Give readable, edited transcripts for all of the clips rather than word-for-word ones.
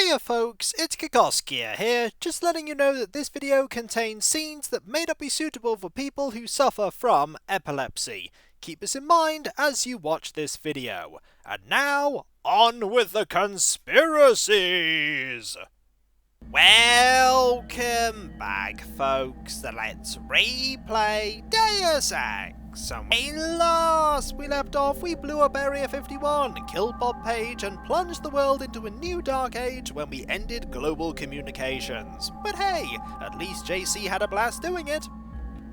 Hiya folks, it's Kikoskia here, just letting you know that this video contains scenes that may not be suitable for people who suffer from epilepsy. Keep this in mind as you watch this video. And now, on with the conspiracies! Welcome back folks, let's replay Deus Ex. And last we left off, we blew up Area 51, killed Bob Page, and plunged the world into a new dark age when we ended global communications. But hey, at least JC had a blast doing it.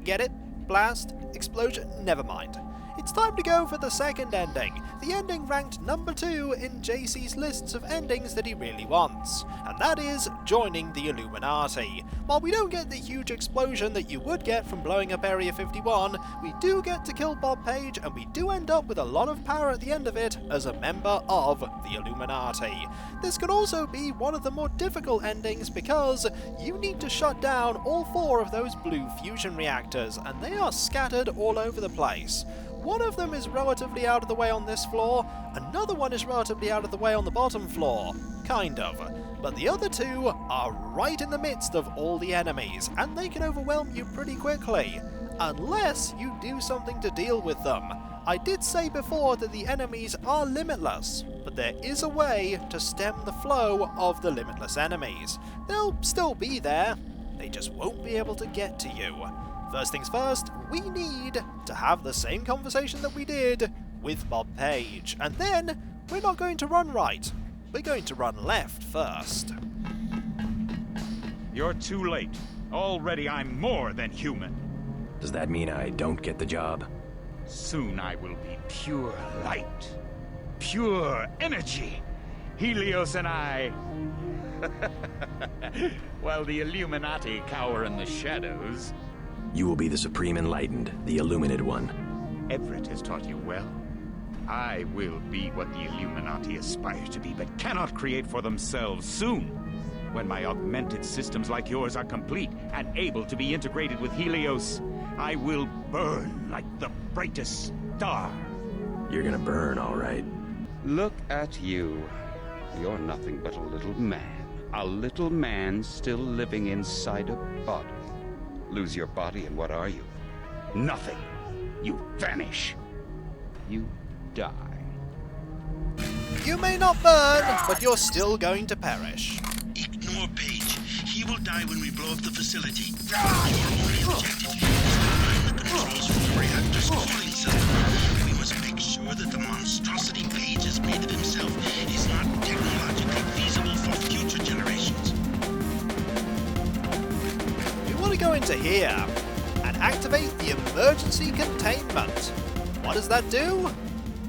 Get it? Blast? Explosion? Never mind. It's time to go for the second ending, the ending ranked number 2 in JC's lists of endings that he really wants, and that is joining the Illuminati. While we don't get the huge explosion that you would get from blowing up Area 51, we do get to kill Bob Page, and we do end up with a lot of power at the end of it as a member of the Illuminati. This could also be one of the more difficult endings because you need to shut down all 4 of those blue fusion reactors, and they are scattered all over the place. One of them is relatively out of the way on this floor, another one is relatively out of the way on the bottom floor. Kind of. But the other 2 are right in the midst of all the enemies, and they can overwhelm you pretty quickly. Unless you do something to deal with them. I did say before that the enemies are limitless, but there is a way to stem the flow of the limitless enemies. They'll still be there, they just won't be able to get to you. First things first, we need to have the same conversation that we did with Bob Page, and then we're not going to run right, we're going to run left first. You're too late. Already I'm more than human. Does that mean I don't get the job? Soon I will be pure light, pure energy. Helios and I, while the Illuminati cower in the shadows. You will be the Supreme Enlightened, the Illuminated One. Everett has taught you well. I will be what the Illuminati aspire to be, but cannot create for themselves soon. When my augmented systems like yours are complete and able to be integrated with Helios, I will burn like the brightest star. You're gonna burn, all right. Look at you. You're nothing but a little man. A little man still living inside a body. Lose your body and what are you? Nothing. You vanish. You die. You may not burn, but you're still going to perish. Ignore Page. He will die when we blow up the facility. Your only objective is to find the controls for the reactor's cooling system. We must make sure that the monstrosity Page has made of himself is not technologically feasible for future generations. We want to go into here and activate the emergency containment. What does that do?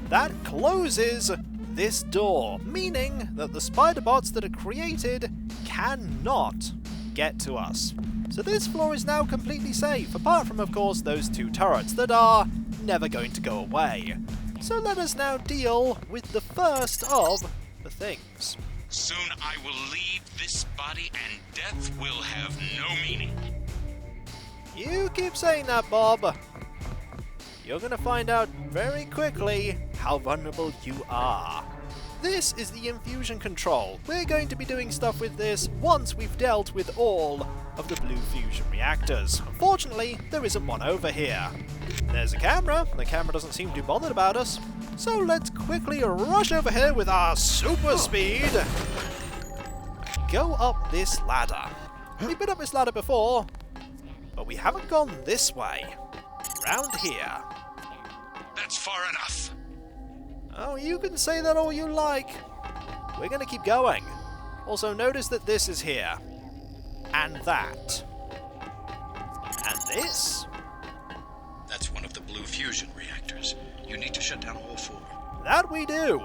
That closes this door, meaning that the spider bots that are created cannot get to us. So this floor is now completely safe, apart from of course those 2 turrets that are never going to go away. So let us now deal with the first of the things. Soon I will leave this body and death will have no meaning. You keep saying that, Bob. You're gonna find out very quickly how vulnerable you are. This is the infusion control. We're going to be doing stuff with this once we've dealt with all of the blue fusion reactors. Unfortunately, there isn't one over here. There's a camera. The camera doesn't seem too bothered about us. So let's quickly rush over here with our super speed. Go up this ladder. We've been up this ladder before, but we haven't gone this way. Round here. That's far enough. Oh, you can say that all you like. We're going to keep going. Also, notice that this is here. And that. And this. That's one of the blue fusion reactors. You need to shut down all 4. That we do.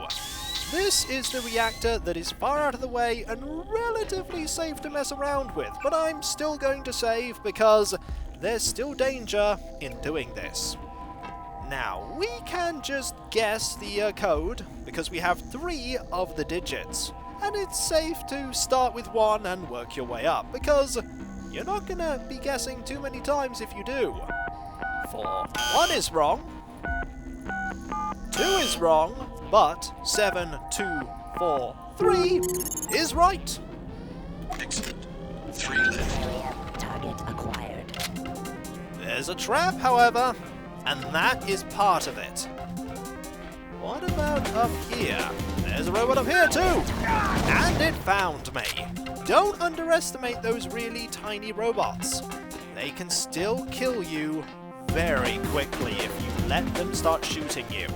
This is the reactor that is far out of the way and relatively safe to mess around with, but I'm still going to save because there's still danger in doing this. Now, we can just guess the code, because we have 3 of the digits, and it's safe to start with 1 and work your way up, because you're not going to be guessing too many times if you do. For 1 is wrong, 2 is wrong, but 7, 2, 4, 3 is right. 3 left. Target acquired. There's a trap, however, and that is part of it. What about up here? There's a robot up here too! And it found me! Don't underestimate those really tiny robots. They can still kill you very quickly if you let them start shooting you.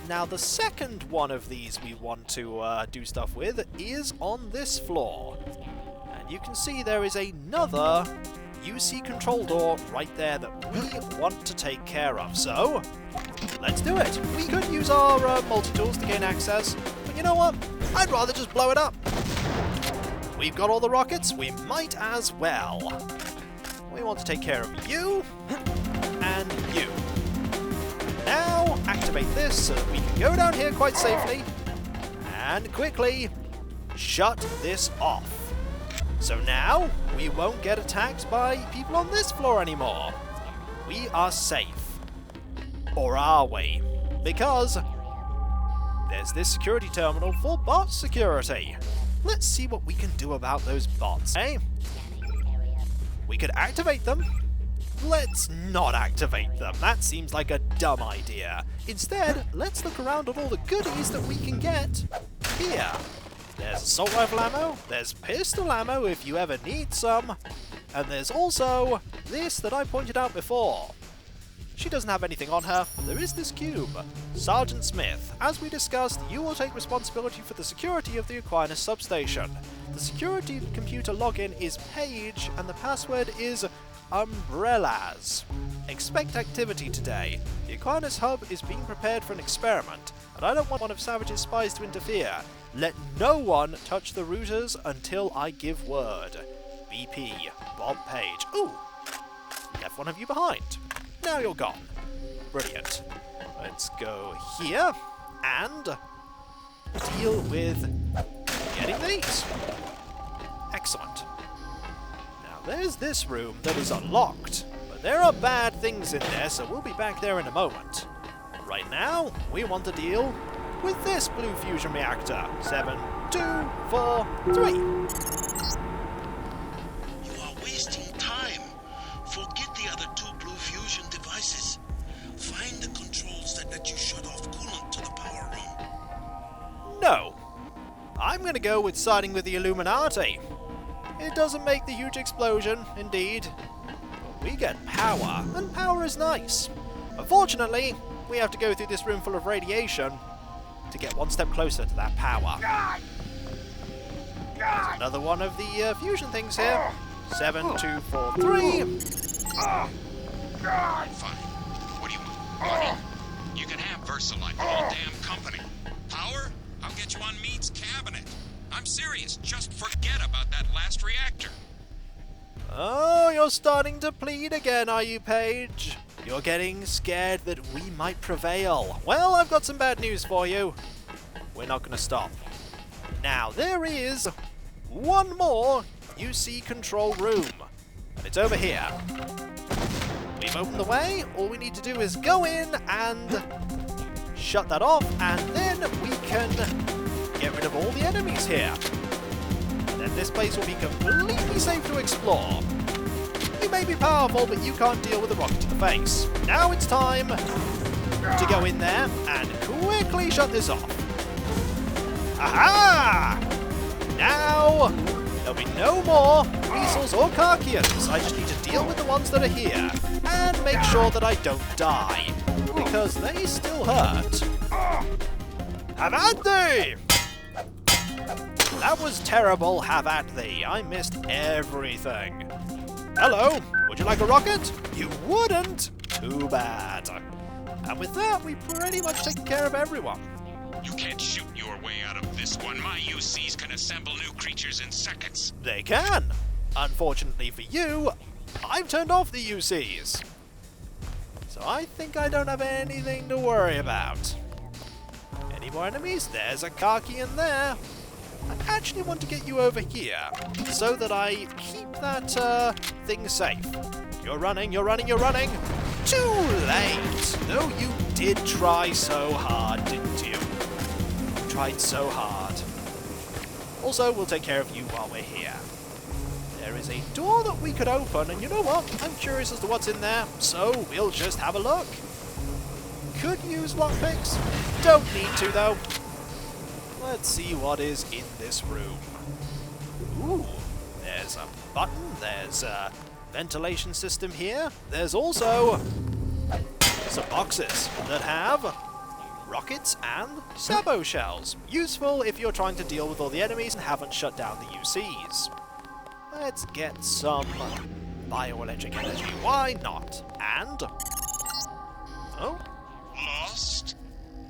Now the second one of these we want to do stuff with is on this floor. And you can see there is another UC control door right there that we want to take care of. So, let's do it. We could use our multi-tools to gain access, but you know what? I'd rather just blow it up. We've got all the rockets, we might as well. We want to take care of you and you. Now, activate this so that we can go down here quite safely and quickly shut this off. So now, we won't get attacked by people on this floor anymore. We are safe. Or are we? Because there's this security terminal for bot security. Let's see what we can do about those bots, eh? We could activate them. Let's not activate them. That seems like a dumb idea. Instead, let's look around at all the goodies that we can get here. There's assault rifle ammo, there's pistol ammo if you ever need some, and there's also this that I pointed out before. She doesn't have anything on her, but there is this cube. Sergeant Smith, as we discussed, you will take responsibility for the security of the Aquinas substation. The security computer login is Page, and the password is Umbrellas. Expect activity today. The Aquinas hub is being prepared for an experiment, and I don't want one of Savage's spies to interfere. Let no one touch the routers until I give word. BP, Bob Page. Ooh! Left one of you behind. Now you're gone. Brilliant. Let's go here and deal with getting these. Excellent. Now there's this room that is unlocked, but there are bad things in there, so we'll be back there in a moment. Right now, we want to deal with this blue fusion reactor. 7, 2, 4, 3. You are wasting time. Forget the other 2 blue fusion devices. Find the controls that let you shut off coolant to the power room. No. I'm going to go with siding with the Illuminati. It doesn't make the huge explosion, indeed. But we get power, and power is nice. Unfortunately, we have to go through this room full of radiation to get one step closer to that power. There's another one of the fusion things here. 7, 2, 4, 3. Fine. What do you want? Money? You can have VersaLife, the whole damn company. Power? I'll get you on Mead's cabinet. I'm serious. Just forget about that last reactor. Oh, you're starting to plead again, are you, Paige? You're getting scared that we might prevail. Well, I've got some bad news for you. We're not going to stop. Now, there is one more UC control room, and it's over here. We've opened the way. All we need to do is go in and shut that off, and then we can get rid of all the enemies here. And then this place will be completely safe to explore. You may be powerful, but you can't deal with a rocket to the face. Now it's time to go in there and quickly shut this off. Aha! Now, there'll be no more weasels or Karkians. I just need to deal with the ones that are here and make sure that I don't die, because they still hurt. Have at thee! That was terrible, have at thee. I missed everything. Hello, would you like a rocket? You wouldn't? Too bad. And with that, we've pretty much taken care of everyone. You can't shoot your way out of this one. My UCs can assemble new creatures in seconds. They can. Unfortunately for you, I've turned off the UCs. So I think I don't have anything to worry about. Any more enemies? There's a Karkian there. I actually want to get you over here so that I keep that thing safe. You're running, you're running, you're running. Too late! Though you did try so hard, didn't you? You tried so hard. Also, we'll take care of you while we're here. There is a door that we could open, and you know what? I'm curious as to what's in there, so we'll just have a look. Could use lockpicks. Don't need to, though. Let's see what is in this room. Ooh, there's a button, there's a ventilation system here. There's also some boxes that have rockets and sabot shells. Useful if you're trying to deal with all the enemies and haven't shut down the UCs. Let's get some bioelectric energy. Why not? And... oh? Lost?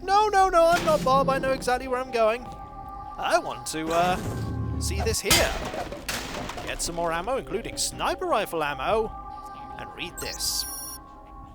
No, I'm not Bob. I know exactly where I'm going. I want to, see this here. Get some more ammo, including sniper rifle ammo. And read this.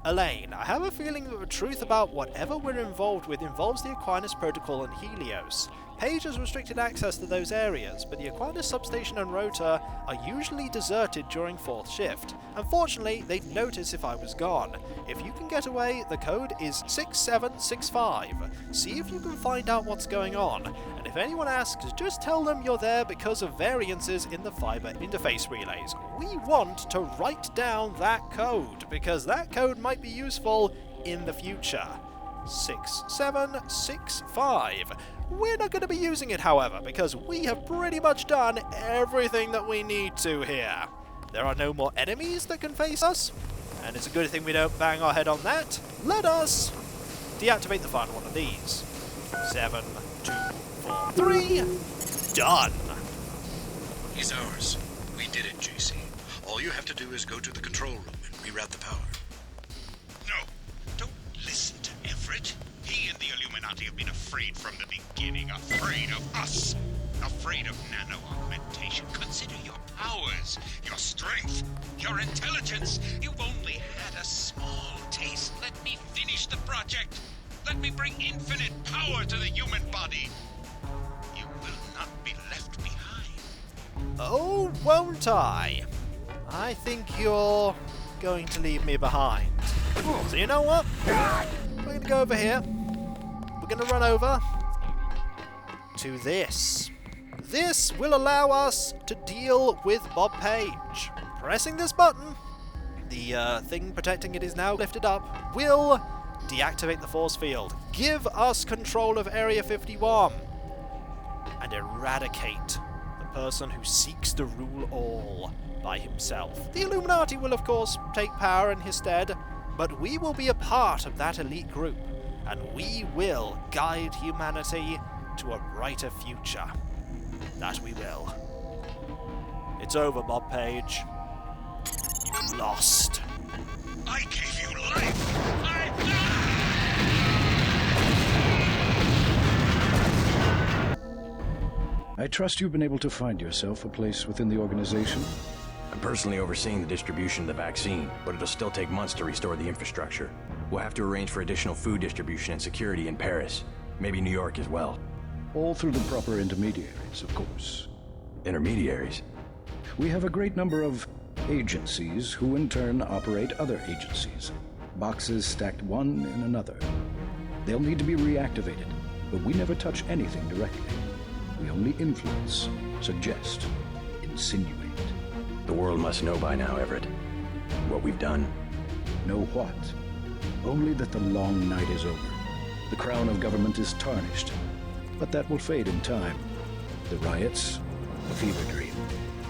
Elaine, I have a feeling that the truth about whatever we're involved with involves the Aquinas Protocol and Helios. Page has restricted access to those areas, but the Aquinas substation and rotor are usually deserted during 4th shift. Unfortunately, they'd notice if I was gone. If you can get away, the code is 6765. See if you can find out what's going on, and if anyone asks, just tell them you're there because of variances in the fiber interface relays. We want to write down that code, because that code might be useful in the future. 6765. We're not going to be using it, however, because we have pretty much done everything that we need to here. There are no more enemies that can face us, and it's a good thing we don't bang our head on that. Let us deactivate the final one of these. 7, 2, 4, 3. Done. He's ours. We did it, JC. All you have to do is go to the control room and reroute the power. No, don't listen to Everett. He and the Illuminati have been afraid from the beginning. Afraid of us. Afraid of nano-augmentation. Consider your powers, your strength, your intelligence. You've only had a small taste. Let me finish the project. Let me bring infinite power to the human body. You will not be left behind. Oh, won't I? I think you're going to leave me behind. So you know what? We're going to go over here. We're going to run over to this. This will allow us to deal with Bob Page. Pressing this button, the thing protecting it is now lifted up, will deactivate the force field, give us control of Area 51, and eradicate the person who seeks to rule all by himself. The Illuminati will, of course, take power in his stead, but we will be a part of that elite group, and we will guide humanity to a brighter future. That we will. It's over, Bob Page. You lost. I gave you life. I trust you've been able to find yourself a place within the organization. I'm personally overseeing the distribution of the vaccine, but it'll still take months to restore the infrastructure. We'll have to arrange for additional food distribution and security in Paris. Maybe New York as well. All through the proper intermediaries, of course. Intermediaries? We have a great number of agencies who in turn operate other agencies. Boxes stacked one in another. They'll need to be reactivated, but we never touch anything directly. We only influence, suggest, insinuate. The world must know by now, Everett, what we've done. Know what? Only that the long night is over. The crown of government is tarnished, but that will fade in time. The riots, a fever dream.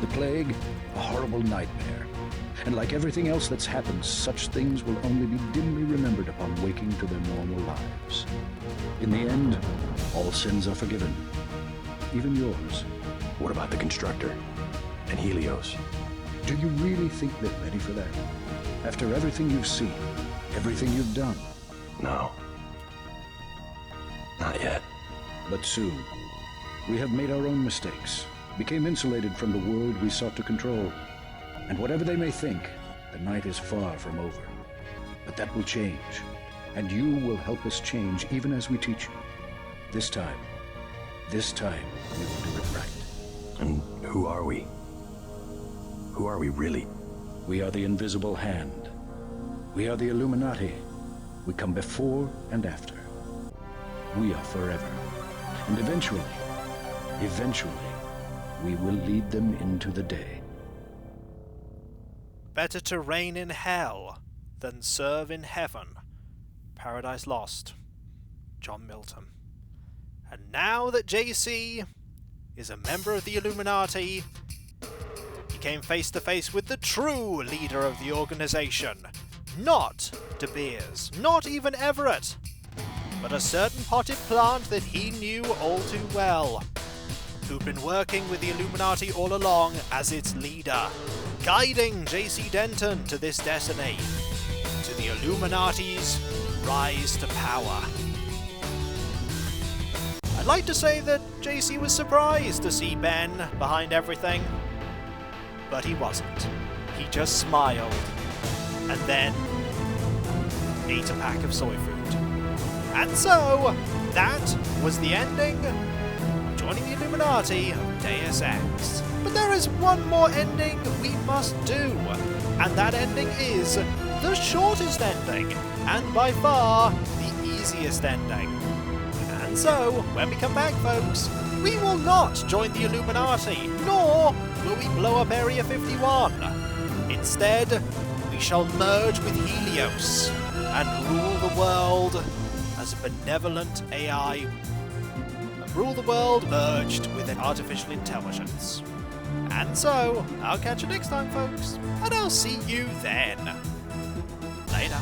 The plague, a horrible nightmare. And like everything else that's happened, such things will only be dimly remembered upon waking to their normal lives. In the end, all sins are forgiven. Even yours. What about the Constructor? And Helios? Do you really think they're ready for that? After everything you've seen, everything you've done? No. Not yet. But soon. We have made our own mistakes, became insulated from the world we sought to control. And whatever they may think, the night is far from over. But that will change, and you will help us change even as we teach you. This time we will do it right. And who are we? Who are we really? We are the invisible hand. We are the Illuminati. We come before and after. We are forever. And eventually, we will lead them into the day. Better to reign in hell than serve in heaven. Paradise Lost. John Milton. And now that JC is a member of the Illuminati, he came face to face with the true leader of the organization. Not De Beers, not even Everett, but a certain potted plant that he knew all too well, who'd been working with the Illuminati all along as its leader, guiding JC Denton to this destiny, to the Illuminati's rise to power. I'd like to say that JC was surprised to see Ben behind everything, but he wasn't. He just smiled, and then ate a pack of soy food. And so, that was the ending of joining the Illuminati of Deus Ex. But there is one more ending we must do, and that ending is the shortest ending, and by far the easiest ending. And so, when we come back, folks, we will not join the Illuminati, nor will we blow up Area 51. Instead, we shall merge with Helios and rule the world as a benevolent AI, and rule the world merged with an artificial intelligence. And so, I'll catch you next time, folks, and I'll see you then. Later.